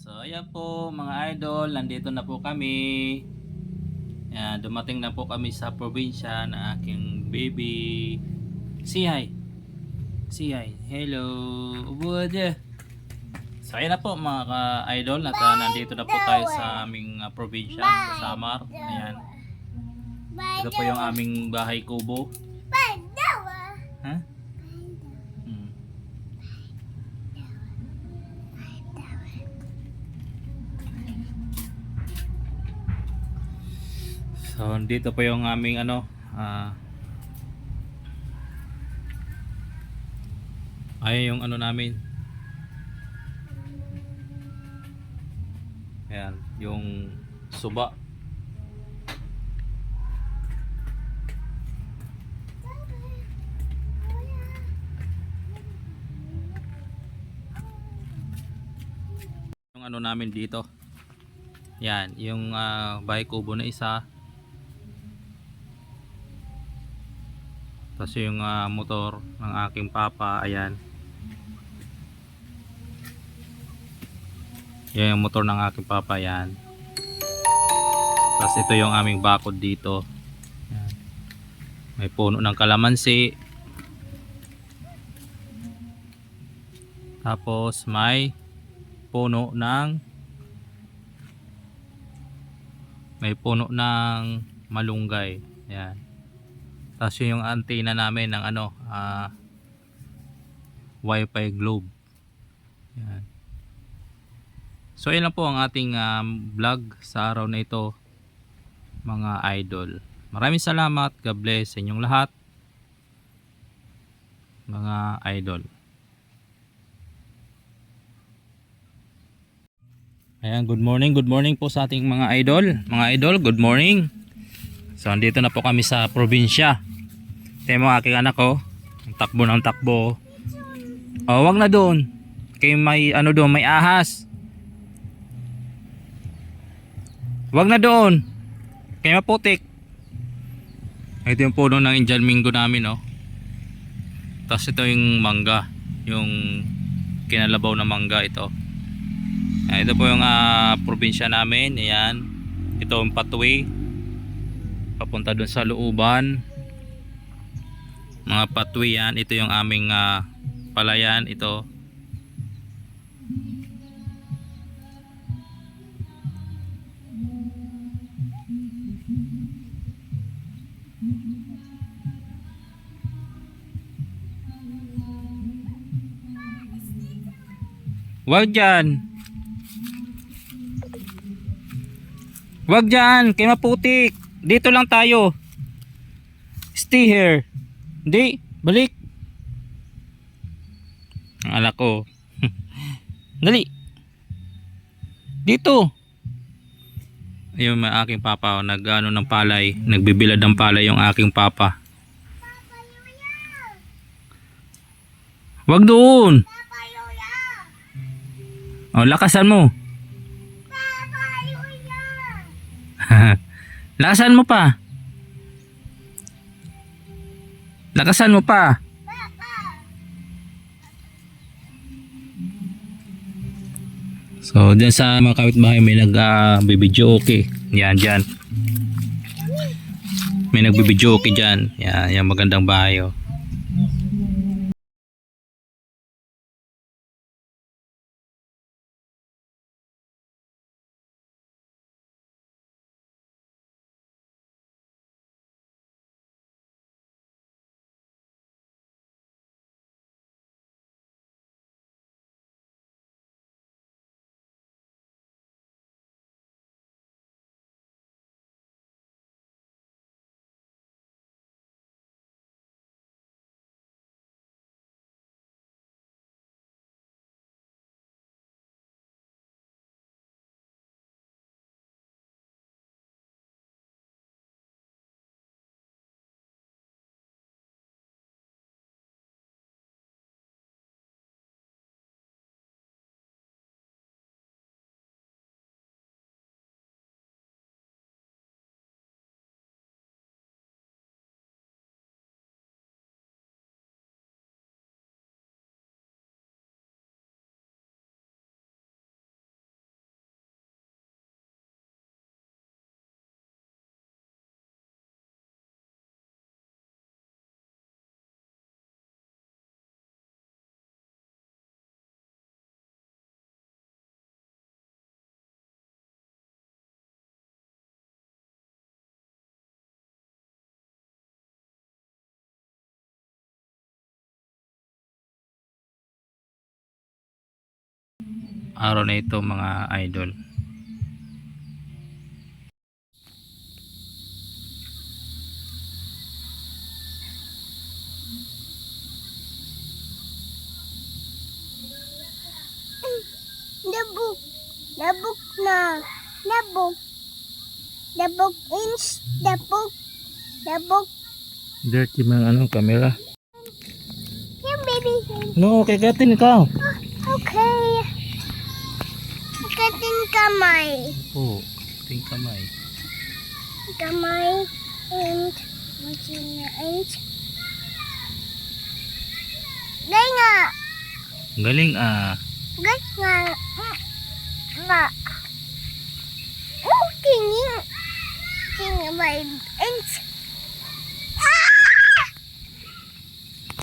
So ayan po mga idol, nandito na po kami. Ayan, dumating na po kami sa probinsya na aking baby. Say hi. Say hi. Hello. Ubod. So ayan na po mga ka-idol at nandito na po tayo sa aming probinsya sa Samar. Ayan. Ito po yung aming bahay kubo. Ha? Hmm. So dito po yung aming ayun yung namin. Ayan, yung suba. Yung namin dito. Yan, yung bahay kubo na isa. Tapos yung motor ng aking papa, ayan. Yan yung motor ng aking papa, yan. Tapos ito yung aming bakod dito. Yan. May puno ng kalamansi. Tapos may puno ng malunggay. Yan. Tapos yung antena namin ng Wi-Fi globe. Yan. So yun lang po ang ating vlog sa araw na ito mga idol. Maraming salamat. God bless sa inyong lahat mga idol. Ayan, good morning po sa ating mga idol. Mga idol, good morning. So andito na po kami sa probinsya. Ito yung mga aking anak ko. Takbo ng takbo. Oh, wag na doon. Kay may doon, may ahas. Wag na doon. Kay maputik. Ito yung puno ng Indian Mingo namin, oh. Tapos ito yung mangga, yung kinalabaw na mangga ito. Ito po yung probinsya namin. Ayan. Ito yung pathway papunta dun sa looban. Mga pathway yan. Ito yung aming palayan. Ito. Wag dyan. Wag dyan. Kay maputik. Dito lang tayo. Stay here. Hindi. Balik. Ang alak ko. Dali. Dito. Ayun, may aking papa. Nag-ano ng palay. Nagbibilad ng palay yung aking papa. Wag doon. Oh, lakasan mo. Lakasan mo pa. Lakasan mo pa. So, dyan sa mga kapitbahay may nagbibidyo okay. Yan, dyan. May nagbibidyo okay dyan. Yan, yung magandang bahay, oh. araw na ito mga idol. Labog. Labog na. Labog. Labog inch. Labog. Labog. Dirty mga camera. Here, baby. No, kagatin ikaw. Okay. Katin kamay. Oh, ting kamay. Kamay. And. And. Gay nga. Galing ah. Gay nga. Nga. Oh, tingin. Tingin my inch.